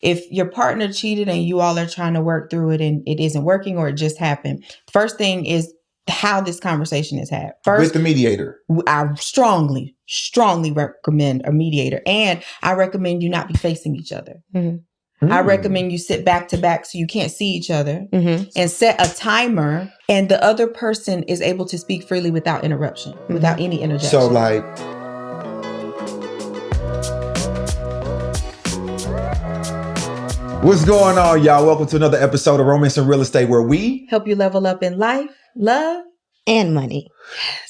if your partner cheated and you all are trying to work through it and it isn't working or it just happened, first thing is how this conversation is had. First, with the mediator. I strongly recommend a mediator. And I recommend you not be facing each other. I recommend you sit back to back so you can't see each other and set a timer and the other person is able to speak freely without interruption, without any interjection. So like, what's going on, y'all? Welcome to another episode of Romance and Real Estate, where we help you level up in life, love, and money.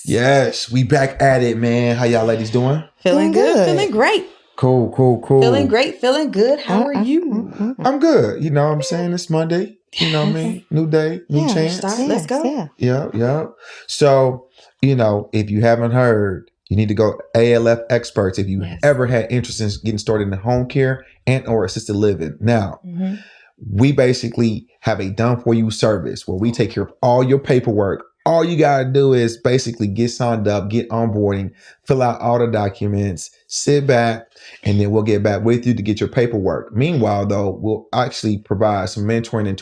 Yes, we back at it, man. How y'all ladies doing? Feeling good. Feeling great. Cool. Feeling great, feeling good. How are you? I'm good. You know what I'm saying? It's Monday. You know what I mean? New day, new chance. Let's go. Yeah. So, if you haven't heard, you need to go ALF Experts if you ever had interest in getting started in home care and or assisted living. Now, we basically have a done-for-you service where we take care of all your paperwork. All you got to do is basically get signed up, get onboarding, fill out all the documents, sit back, and then we'll get back with you to get your paperwork. Meanwhile, though, we'll actually provide some mentoring and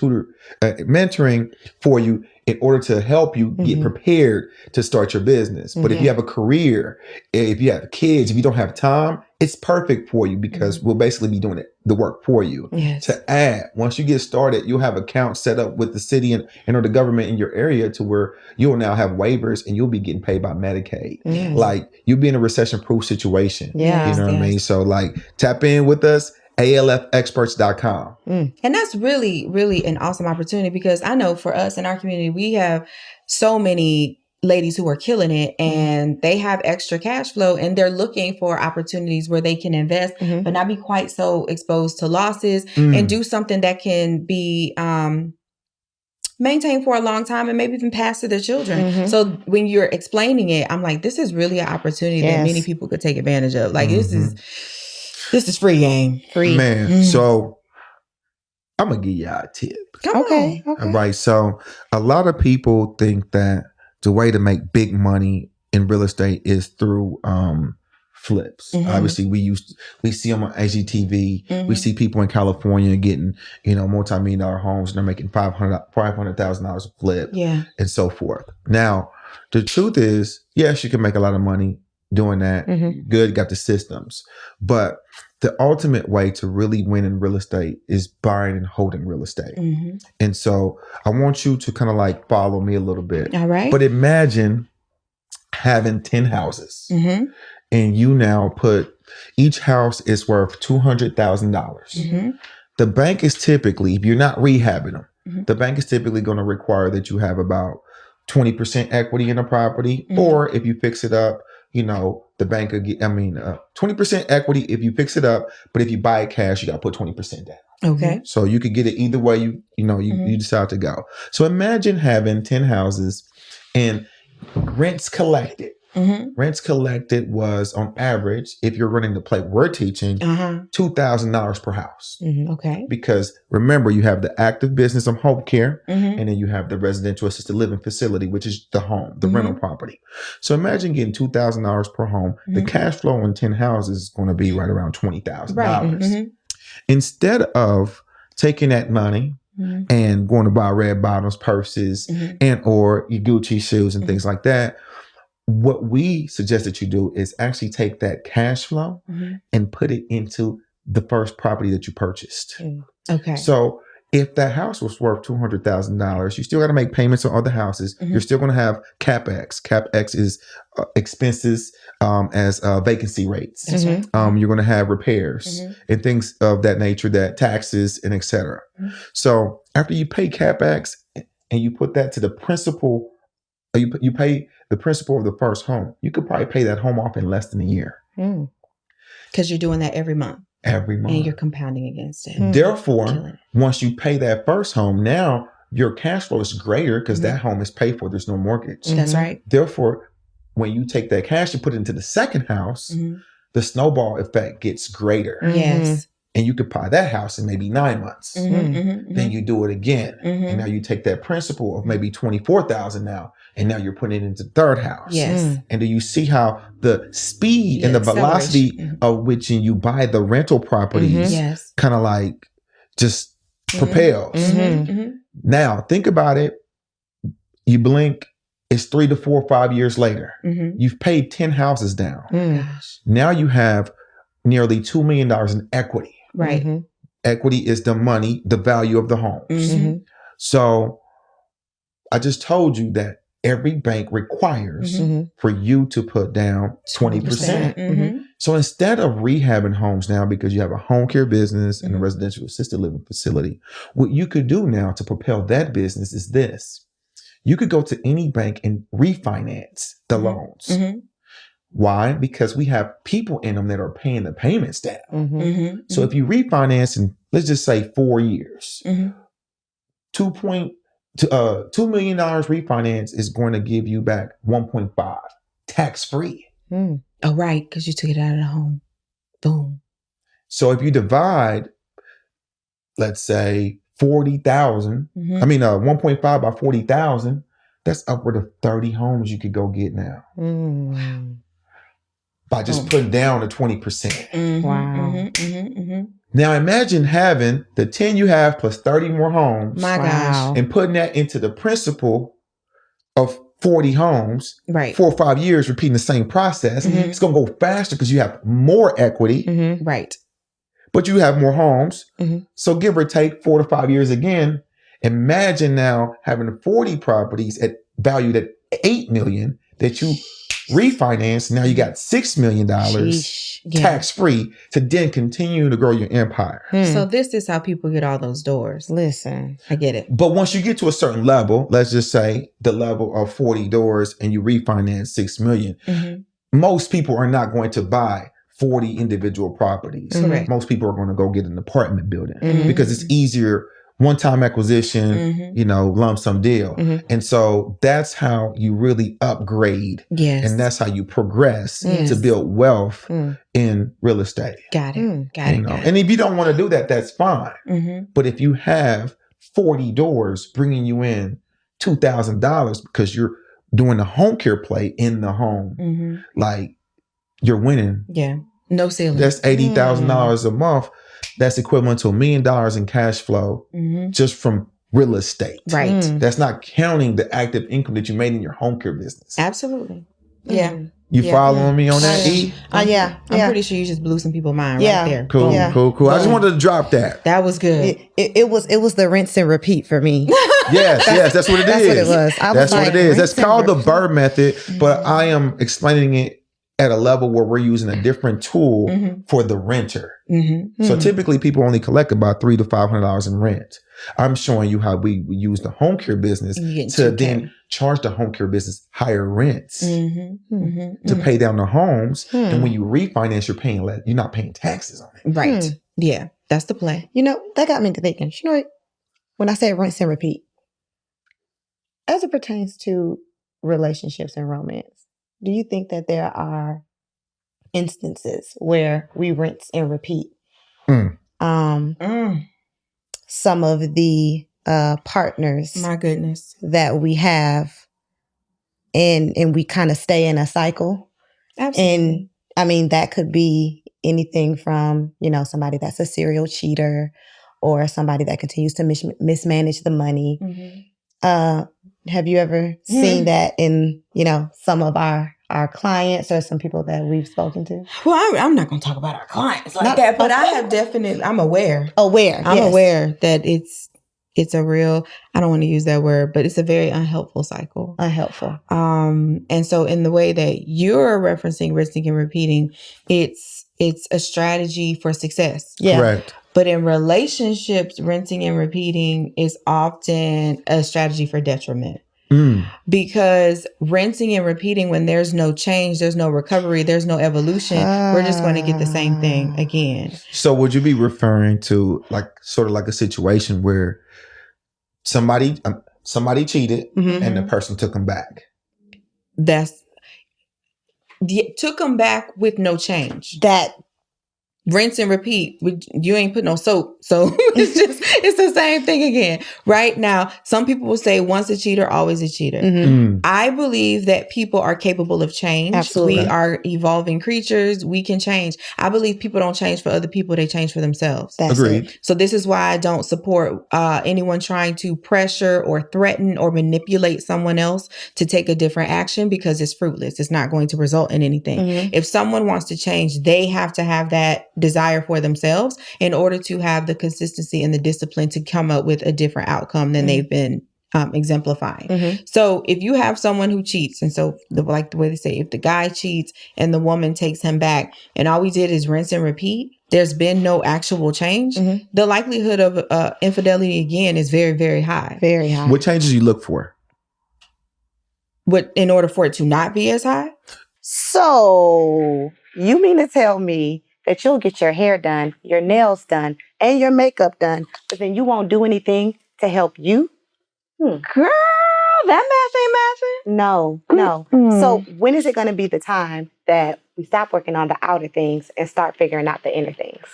mentoring for you in order to help you get prepared to start your business. But if you have a career, if you have kids, if you don't have time, it's perfect for you because we'll basically be doing the work for you. To add, once you get started, you'll have accounts set up with the city and or the government in your area to where you'll now have waivers and you'll be getting paid by Medicaid. Like you'll be in a recession-proof situation. You know what I mean? So like tap in with us. ALFexperts.com. And that's really, really an awesome opportunity because I know for us in our community, we have so many ladies who are killing it and they have extra cash flow and they're looking for opportunities where they can invest, but not be quite so exposed to losses and do something that can be maintained for a long time and maybe even pass to their children. So when you're explaining it, I'm like, this is really an opportunity that many people could take advantage of. Like this is free game. Free. Man, so I'm going to give y'all a tip. Okay. All right. So a lot of people think that the way to make big money in real estate is through flips. Obviously, we see them on HGTV. We see people in California getting, multi-million-dollar homes and they're making $500,000 a flip and so forth. Now, the truth is, yes, you can make a lot of money doing that. Good, got the systems. But the ultimate way to really win in real estate is buying and holding real estate. And so I want you to kind of like follow me a little bit. All right. But imagine having 10 houses and you now put each house is worth $200,000. The bank is typically, if you're not rehabbing them, the bank is typically going to require that you have about 20% equity in the property. Or if you fix it up, the bank could get, 20% equity if you fix it up, but if you buy it cash, you got to put 20% down. Okay. So you could get it either way you decide to go. So imagine having 10 houses and rents collected. Rents collected was on average, if you're running the play we're teaching, $2,000 per house. Okay. Because remember, you have the active business of home care, and then you have the residential assisted living facility, which is the home, the rental property. So imagine getting $2,000 per home. The cash flow on 10 houses is going to be right around $20,000. Instead of taking that money and going to buy red bottoms, purses, and or your Gucci shoes and things like that, what we suggest that you do is actually take that cash flow and put it into the first property that you purchased. Okay. So if that house was worth $200,000, you still got to make payments on other houses. You're still going to have CapEx. CapEx is expenses as vacancy rates. You're going to have repairs and things of that nature, that taxes and et cetera. So after you pay CapEx and you put that to the principal, you pay the principal of the first home, you could probably pay that home off in less than a year. Because you're doing that every month. And you're compounding against it. Therefore, once you pay that first home, now your cash flow is greater because that home is paid for. There's no mortgage. That's right. Therefore, when you take that cash and put it into the second house, the snowball effect gets greater. Yes. And you could buy that house in maybe 9 months. Then you do it again. And now you take that principal of maybe $24,000 now, and now you're putting it into the third house. Yes. And do you see how the speed and the velocity of which you buy the rental properties kind of like just propels. Now, think about it. You blink, it's 3 to 4 or 5 years later. You've paid 10 houses down. Now you have nearly $2 million in equity. Right. Equity is the money, the value of the homes. So I just told you that every bank requires for you to put down 20%. So instead of rehabbing homes now, because you have a home care business and a residential assisted living facility, what you could do now to propel that business is this. You could go to any bank and refinance the loans. Why? Because we have people in them that are paying the payments down. So if you refinance in, let's just say 4 years, $2 million refinance is going to give you back 1.5 tax free. Oh, right. Because you took it out of the home. Boom. So if you divide, let's say 40,000, 1.5 by 40,000, that's upward of 30 homes you could go get now. By just putting down the 20%. Wow. Now imagine having the 10 you have plus 30 more homes. My gosh. And putting that into the principle of 40 homes, right? 4 or 5 years repeating the same process. It's going to go faster because you have more equity. Right. But you have more homes. So give or take 4 to 5 years again. Imagine now having 40 properties at valued at $8 million that you refinance. Now you got $6 million tax free to then continue to grow your empire. So this is how people get all those doors. Listen, I get it. But once you get to a certain level, let's just say the level of 40 doors and you refinance $6 million, most people are not going to buy 40 individual properties. Correct. Most people are going to go get an apartment building because it's easier. One-time acquisition, lump sum deal. And so that's how you really upgrade. Yes. And that's how you progress to build wealth in real estate. Got it. Got it. And if you don't want to do that, that's fine. But if you have 40 doors bringing you in $2,000 because you're doing the home care play in the home, like you're winning. Yeah. No ceiling. That's $80,000 a month. That's equivalent to $1 million in cash flow just from real estate. Right. That's not counting the active income that you made in your home care business. Absolutely. Yeah. You following me on that, E? Yeah. I'm pretty sure you just blew some people's mind right there. Cool. I just wanted to drop that. That was good. It was the rinse and repeat for me. Yes, that's what it is. That's what it was. That's what it is. That's called the Burr method, but I am explaining it at a level where we're using a different tool for the renter. So typically people only collect about $300 to $500 in rent. I'm showing you how we use the home care business to then charge the home care business higher rents to pay down the homes. And when you refinance, you're paying less. You're not paying taxes on it. Right. Yeah. That's the play. That got me to thinking, what? When I say rinse and repeat, as it pertains to relationships and romance, do you think that there are instances where we rinse and repeat some of the partners? My goodness. That we have, and we kind of stay in a cycle. Absolutely. And that could be anything from somebody that's a serial cheater, or somebody that continues to mismanage the money. Have you ever seen that in, some of our clients or some people that we've spoken to? Well, I'm not going to talk about our clients like that, but I have I'm aware. I'm aware that it's a real, I don't want to use that word, but it's a very unhelpful cycle. Unhelpful. And so in the way that you're referencing rinsing and repeating, it's a strategy for success. Yeah. Correct. But in relationships, rinsing and repeating is often a strategy for detriment. Because rinsing and repeating, when there's no change, there's no recovery, there's no evolution, we're just going to get the same thing again. So would you be referring to sort of like a situation where somebody cheated and the person took them back? Took them back with no change. rinse and repeat. You ain't put no soap. So it's the same thing again. Right now, some people will say once a cheater, always a cheater. I believe that people are capable of change. Absolutely. We are evolving creatures. We can change. I believe people don't change for other people. They change for themselves. That's Agreed. it. So this is why I don't support anyone trying to pressure or threaten or manipulate someone else to take a different action, because it's fruitless. It's not going to result in anything. If someone wants to change, they have to have that desire for themselves in order to have the consistency and the discipline to come up with a different outcome than they've been exemplifying. So if you have someone who cheats, and so like the way they say, if the guy cheats and the woman takes him back and all we did is rinse and repeat, there's been no actual change, the likelihood of infidelity again is very, very high. Very high. What changes you look for? What, in order for it to not be as high? So you mean to tell me that you'll get your hair done, your nails done, and your makeup done, but then you won't do anything to help you? Girl, that math ain't mathing. No. So when is it going to be the time that we stop working on the outer things and start figuring out the inner things?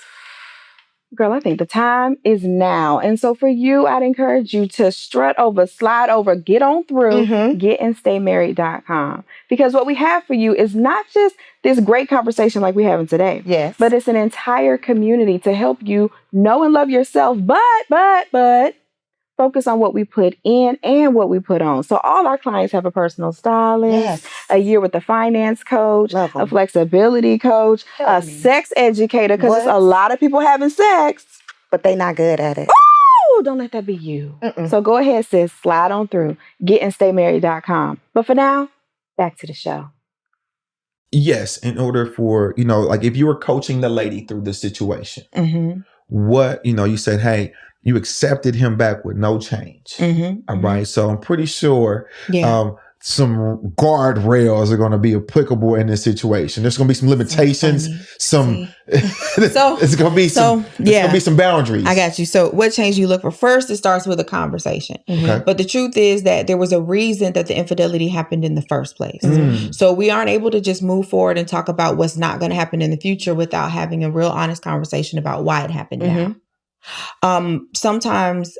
Girl, I think the time is now. And so for you, I'd encourage you to strut over, slide over, get on through, getandstaymarried.com. Because what we have for you is not just this great conversation like we're having today. Yes. But it's an entire community to help you know and love yourself, but focus on what we put in and what we put on. So all our clients have a personal stylist, a year with a finance coach, a flexibility coach, a sex educator, because there's a lot of people having sex, but they not good at it. Oh, don't let that be you. So go ahead, sis, slide on through, getandstaymarried.com. But for now, back to the show. Yes, in order for, like if you were coaching the lady through the situation, what, you said, hey, you accepted him back with no change. All right. So I'm pretty sure some guardrails are going to be applicable in this situation. There's going to be some limitations. It's going to be some boundaries. I got you. So what change you look for? First, it starts with a conversation. But the truth is that there was a reason that the infidelity happened in the first place. So we aren't able to just move forward and talk about what's not going to happen in the future without having a real honest conversation about why it happened now. Sometimes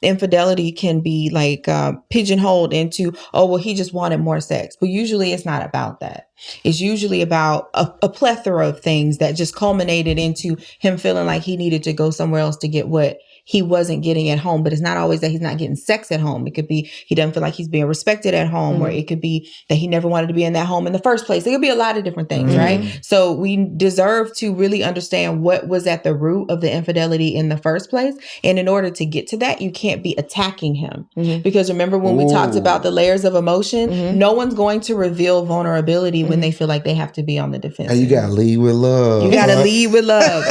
infidelity can be like pigeonholed into, oh, well, he just wanted more sex. But usually it's not about that. It's usually about a plethora of things that just culminated into him feeling like he needed to go somewhere else to get what he wasn't getting at home. But it's not always that he's not getting sex at home. It could be he doesn't feel like he's being respected at home, or it could be that he never wanted to be in that home in the first place. It could be a lot of different things, right? So we deserve to really understand what was at the root of the infidelity in the first place. And in order to get to that, you can't be attacking him. Because remember when we talked about the layers of emotion, no one's going to reveal vulnerability when they feel like they have to be on the defensive. And you got to lead with love. You got to lead with love.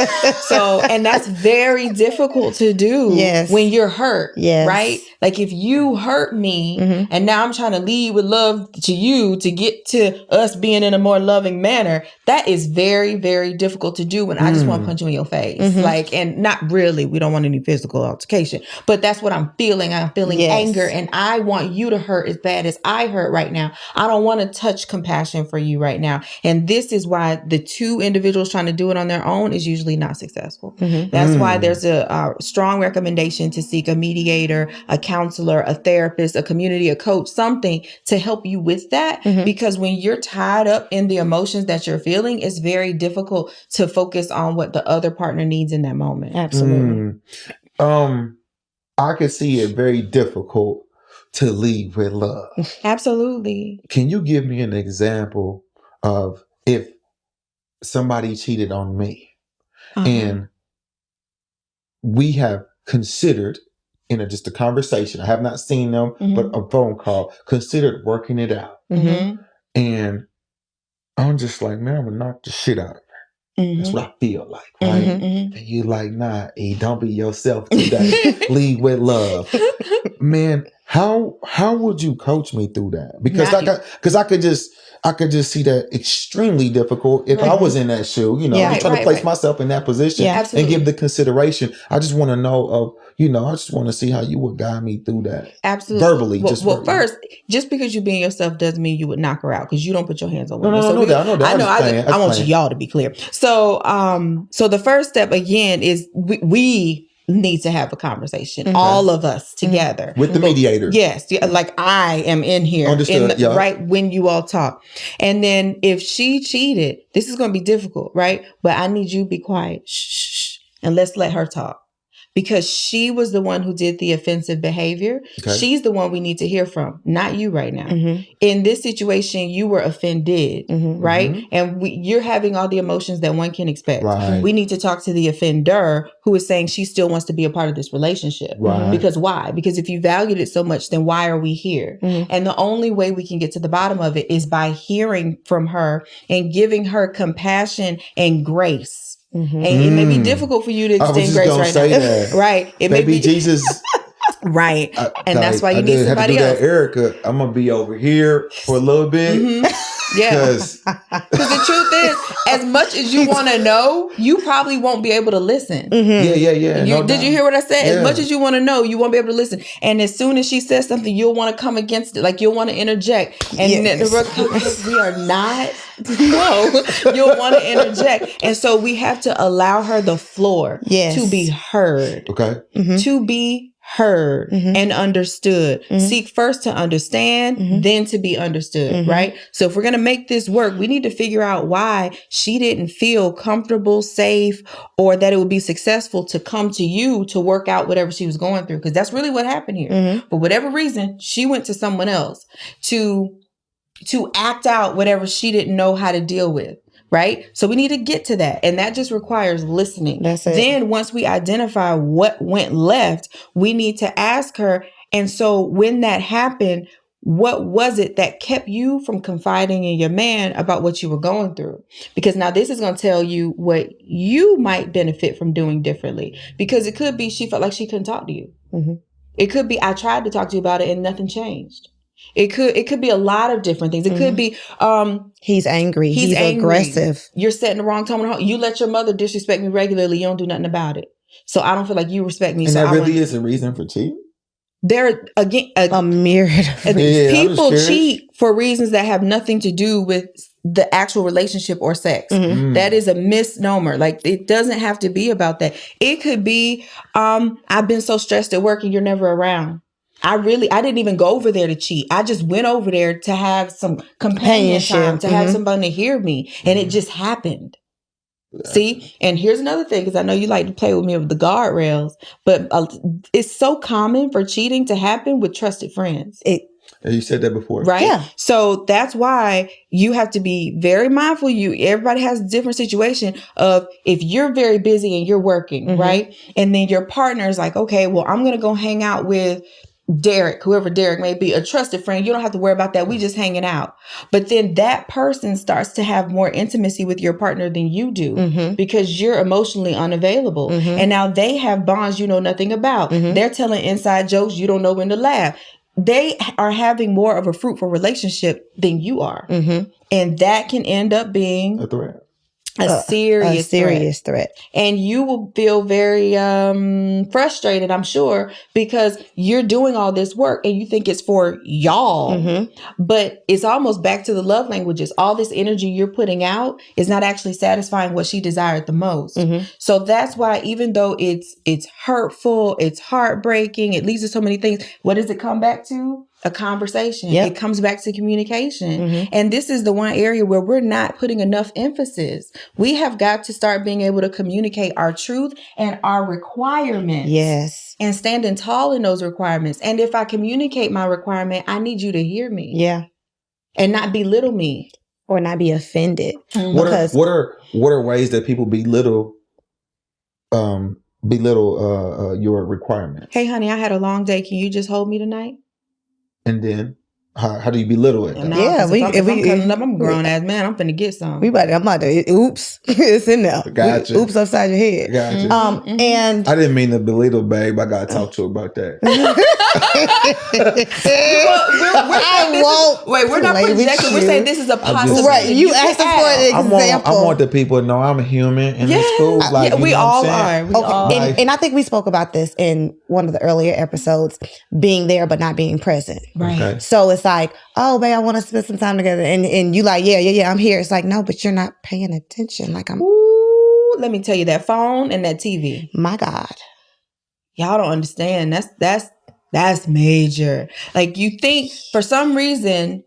So, and that's very difficult to do when you're hurt, right? Like if you hurt me and now I'm trying to lead with love to you to get to us being in a more loving manner, that is very, very difficult to do when I just want to punch you in your face. Like, and not really, we don't want any physical altercation, but that's what I'm feeling. I'm feeling anger, and I want you to hurt as bad as I hurt right now. I don't want to touch compassion for you right now. And this is why the two individuals trying to do it on their own is usually not successful. That's why there's a strong recommendation to seek a mediator, a counselor, a therapist, a community, a coach, something to help you with that. Because when you're tied up in the emotions that you're feeling, it's very difficult to focus on what the other partner needs in that moment. Absolutely. I could see it very difficult to lead with love. Absolutely. Can you give me an example of if somebody cheated on me and we have considered in just a conversation, I have not seen them, but a phone call, considered working it out. And I'm just like, man, I'm going to knock the shit out of her. That's what I feel like, right? And you like, nah, don't be yourself today. Lead with love. Man, How would you coach me through that? Because I could just see that extremely difficult if I was in that shoe. I'm trying to place myself in that position and give the consideration. I just want to know I just want to see how you would guide me through that. Absolutely. Verbally. Well, first, just because you being yourself doesn't mean you would knock her out, because you don't put your hands on women. No, I know that. I want y'all to be clear. So the first step again is we need to have a conversation, all of us together with the mediator. Yes, like I am in here, right when you all talk. And then if she cheated, this is going to be difficult, right? But I need you to be quiet, shh, and let's let her talk. Because she was the one who did the offensive behavior. Okay. She's the one we need to hear from, not you right now. In this situation, you were offended, right? And you're having all the emotions that one can expect. Right. We need to talk to the offender, who is saying she still wants to be a part of this relationship. Right. Because why? Because if you valued it so much, then why are we here? And the only way we can get to the bottom of it is by hearing from her and giving her compassion and grace. And it may be difficult for you to extend grace right now. Right. It may be Jesus. Right. And that's why you need somebody else. Eric, I'm going to be over here for a little bit. Yeah. Because the truth is, as much as you want to know, you probably won't be able to listen. Yeah. Did you hear what I said? Yeah. As much as you want to know, you won't be able to listen. And as soon as she says something, you'll want to come against it. Like you'll want to interject. And we are not. No, you'll want to interject. And so we have to allow her the floor to be heard. Okay. To be heard and understood. Seek first to understand, then to be understood, right? So if we're going to make this work, we need to figure out why she didn't feel comfortable, safe, or that it would be successful to come to you to work out whatever she was going through. Because that's really what happened here. For whatever reason, she went to someone else to act out whatever she didn't know how to deal with. Right? So we need to get to that. And that just requires listening. That's it. Then once we identify what went left, we need to ask her. And so when that happened, what was it that kept you from confiding in your man about what you were going through? Because now this is going to tell you what you might benefit from doing differently. Because it could be she felt like she couldn't talk to you. It could be I tried to talk to you about it and nothing changed. It could be a lot of different things. It could be he's angry. He's aggressive. You're setting the wrong tone at home. You let your mother disrespect me regularly. You don't do nothing about it. So I don't feel like you respect me. And so that really is a reason for cheating? There again a myriad of reasons. People cheat for reasons that have nothing to do with the actual relationship or sex. That is a misnomer. Like it doesn't have to be about that. It could be I've been so stressed at work and you're never around. I didn't even go over there to cheat. I just went over there to have some companionship time, to have somebody to hear me. And it just happened. Yeah. See? And here's another thing, because I know you like to play with me with the guardrails, but it's so common for cheating to happen with trusted friends. You said that before. Right? Yeah. So that's why you have to be very mindful. Everybody has a different situation of if you're very busy and you're working, right? And then your partner is like, okay, well, I'm going to go hang out with Derek, whoever Derek may be, a trusted friend. You don't have to worry about that. We just hanging out. But then that person starts to have more intimacy with your partner than you do because you're emotionally unavailable. And now they have bonds you know nothing about. They're telling inside jokes you don't know when to laugh. They are having more of a fruitful relationship than you are. And that can end up being a threat. A serious threat. And you will feel very frustrated, I'm sure, because you're doing all this work and you think it's for y'all. But it's almost back to the love languages. All this energy you're putting out is not actually satisfying what she desired the most. So that's why, even though it's hurtful, it's heartbreaking, it leads to so many things, what does it come back to? A conversation. It comes back to communication. And this is the one area where we're not putting enough emphasis. We have got to start being able to communicate our truth and our requirements. Yes. And standing tall in those requirements. And if I communicate my requirement, I need you to hear me. Yeah. And not belittle me. Or not be offended. What are ways that people belittle your requirements? Hey honey, I had a long day. Can you just hold me tonight? And then How do you belittle it? No, Yeah, if I'm cutting up, I'm a grown ass man. I'm finna get some. I'm about to, oops, it's in there. Gotcha. Oops upside your head. Gotcha. And I didn't mean to belittle, babe. I gotta talk to her about that. We're not projecting. We're saying this is a possibility. Right. You asked for an example. I want the people to know I'm a human and it's cool. Like, we all are. And I think we spoke about this in one of the earlier episodes, being there but not being present. Right. Okay. So it's like, oh, babe, I want to spend some time together. And you like, yeah, I'm here. It's like, no, but you're not paying attention. Like Ooh, let me tell you, that phone and that TV. My God. Y'all don't understand. That's major. Like, you think for some reason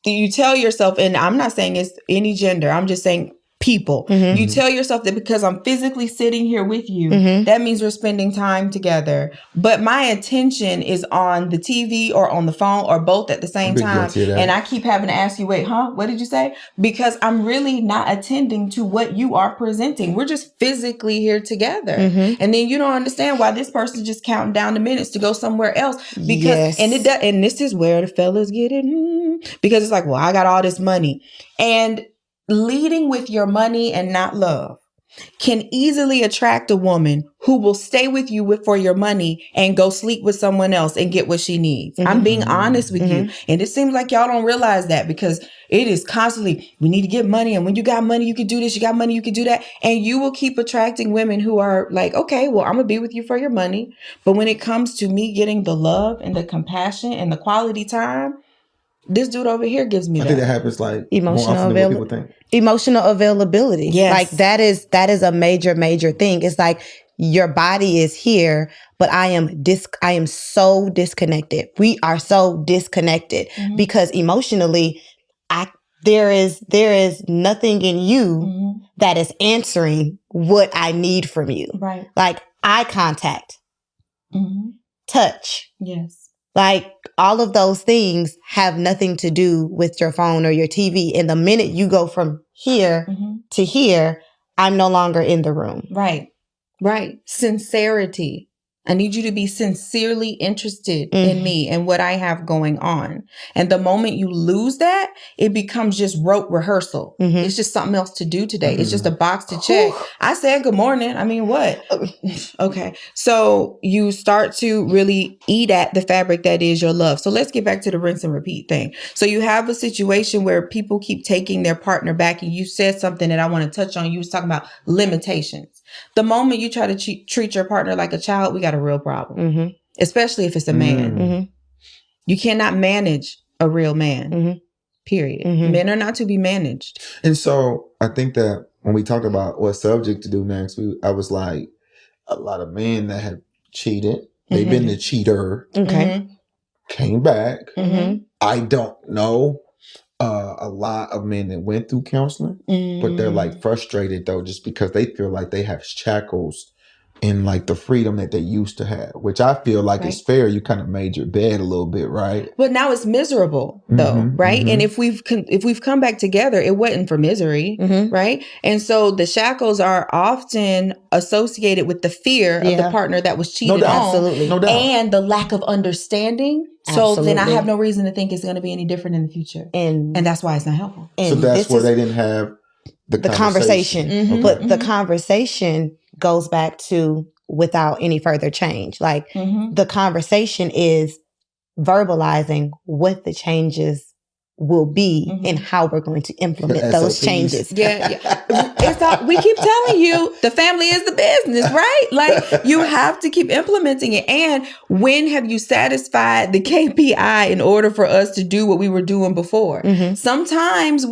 you tell yourself, and I'm not saying it's any gender, I'm just saying people. Mm-hmm. You tell yourself that because I'm physically sitting here with you, that means we're spending time together. But my attention is on the TV or on the phone or both at the same time. And I keep having to ask you, wait, what did you say? Because I'm really not attending to what you are presenting. We're just physically here together. And then you don't understand why this person's just counting down the minutes to go somewhere else. Because and this is where the fellas get it. Because it's like, well, I got all this money. And leading with your money and not love can easily attract a woman who will stay with you for your money and go sleep with someone else and get what she needs. I'm being honest with you. And it seems like y'all don't realize that because it is constantly, we need to get money. And when you got money, you can do this. You got money, you can do that. And you will keep attracting women who are like, okay, well, I'm going to be with you for your money. But when it comes to me getting the love and the compassion and the quality time, this dude over here gives me I think that happens like emotional more often than what people think. Emotional availability. Yes. Like that is a major thing. It's like your body is here, but I am so disconnected. We are so disconnected because emotionally there is nothing in you that is answering what I need from you. Right. Like eye contact, touch. Yes. Like all of those things have nothing to do with your phone or your TV. And the minute you go from here to here, I'm no longer in the room. Right. Right. Sincerity. I need you to be sincerely interested in me and what I have going on. And the moment you lose that, it becomes just rote rehearsal. It's just something else to do today. It's just a box to check. I said good morning. I mean, what? Okay. So you start to really eat at the fabric that is your love. So let's get back to the rinse and repeat thing. So you have a situation where people keep taking their partner back, and you said something that I want to touch on. You was talking about limitations. The moment you try to treat your partner like a child, we got a real problem, especially if it's a man. You cannot manage a real man, period. Men are not to be managed. And so I think that when we talked about what subject to do next, I was like, a lot of men that have cheated, they've been the cheater, came back. I don't know a lot of men that went through counseling, but they're like frustrated though, just because they feel like they have shackles in like the freedom that they used to have, which I feel like is fair. You kind of made your bed a little bit, right? But now it's miserable though, right? And if we've come back together, it wasn't for misery, right? And so the shackles are often associated with the fear of the partner that was cheated on, absolutely, no doubt, and the lack of understanding. So then I have no reason to think it's going to be any different in the future, and that's why it's not helpful. So that's where they didn't have the conversation. But the conversation goes back to without any further change. Like the conversation is verbalizing what the changes will be and how we're going to implement those changes. We keep telling you the family is the business, right? Like you have to keep implementing it. And when have you satisfied the KPI in order for us to do what we were doing before? Sometimes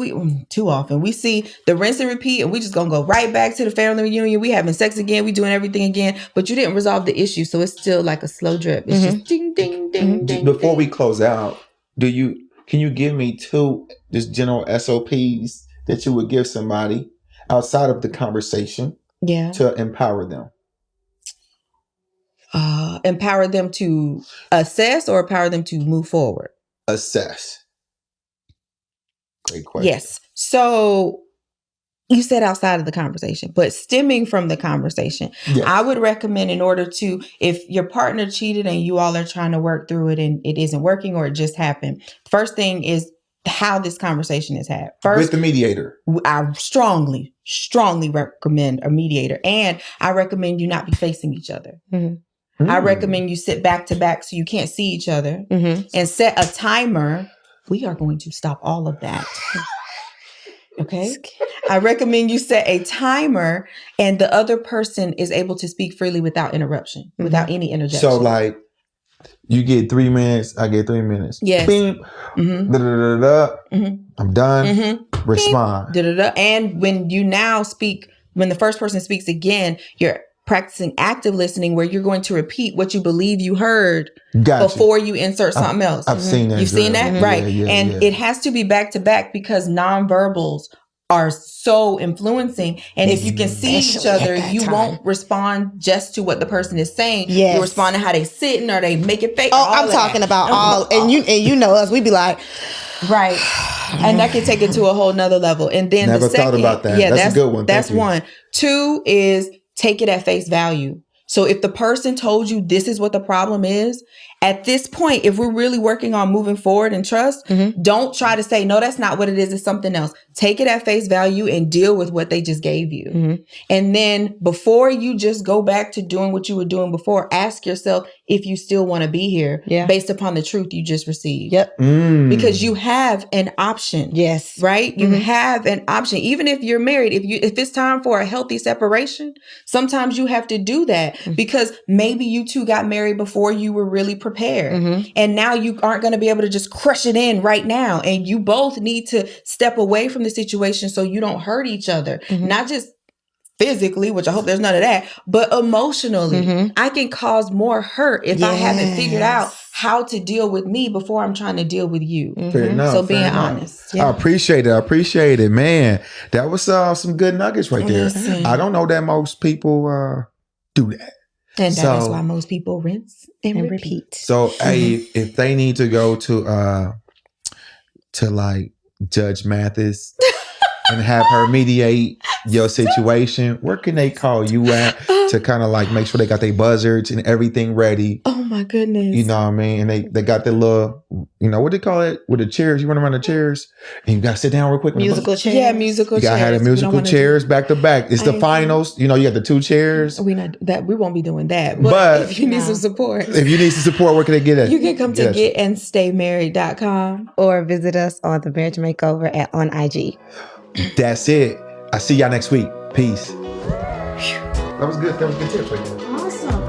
too often we see the rinse and repeat, and we just gonna go right back to the family reunion. We having sex again. We doing everything again, but you didn't resolve the issue. So it's still like a slow drip. It's just ding, ding, ding, ding. Before we close out, can you give me two just general SOPs that you would give somebody outside of the conversation to empower them? Empower them to assess or empower them to move forward? Assess. Great question. Yes. So you said outside of the conversation, but stemming from the conversation, Yes. I would recommend, in order to, if your partner cheated and you all are trying to work through it and it isn't working or it just happened, first thing is how this conversation is had. First, with the mediator. I strongly recommend a mediator, and I recommend you not be facing each other. Mm-hmm. I recommend you sit back to back so you can't see each other, and set a timer. We are going to stop all of that. Okay. I recommend you set a timer and the other person is able to speak freely without interruption, without any interjection. So like you get 3 minutes, I get 3 minutes. Yes. Beep. I'm done. Respond. And when you now speak, when the first person speaks again, you're practicing active listening, where you're going to repeat what you believe you heard before you insert something else. I've seen that. You've seen that? Right. And it has to be back to back, because nonverbals are so influencing. And if you can see each other, you won't respond just to what the person is saying. Yes. You respond to how they sitting or they make it fake. Oh, I'm talking about all, and you know us, we be like, right. And that can take it to a whole nother level. And then never the second, thought about that. Yeah, that's a good one. That's one. 2 is take it at face value. So if the person told you this is what the problem is, at this point, if we're really working on moving forward in trust, don't try to say, no, that's not what it is. It's something else. Take it at face value and deal with what they just gave you. And then before you just go back to doing what you were doing before, ask yourself if you still want to be here based upon the truth you just received. Because you have an option. yes, Right? You have an option. Even if you're married, if it's time for a healthy separation, sometimes you have to do that, because maybe you two got married before you were really prepared. And now you aren't going to be able to just crush it in right now. And you both need to step away from the situation so you don't hurt each other. Not just physically, which I hope there's none of that, but emotionally. I can cause more hurt if I haven't figured out how to deal with me before I'm trying to deal with you. Fair enough. So being honest. I appreciate it. Man, that was some good nuggets right there. Listen. I don't know that most people do that. And that is why most people rinse and repeat. So, hey, if they need to go to like Judge Mathis and have her mediate your situation, where can they call you at to kind of like make sure they got their buzzards and everything ready? Oh my goodness. You know what I mean? And they got their little, what do they call it? With the chairs, you run around the chairs and you got to sit down real quick. musical chairs. Yeah, musical chairs. You got to have the musical chairs back to back. It's the finals. You got the 2 chairs. We won't be doing that. But if you need some support. If you need some support, where can they get it? You can come to getandstaymarried.com or visit us on the Marriage Makeover on IG. That's it. I see y'all next week. Peace. That was good. That was good tips right there. Awesome.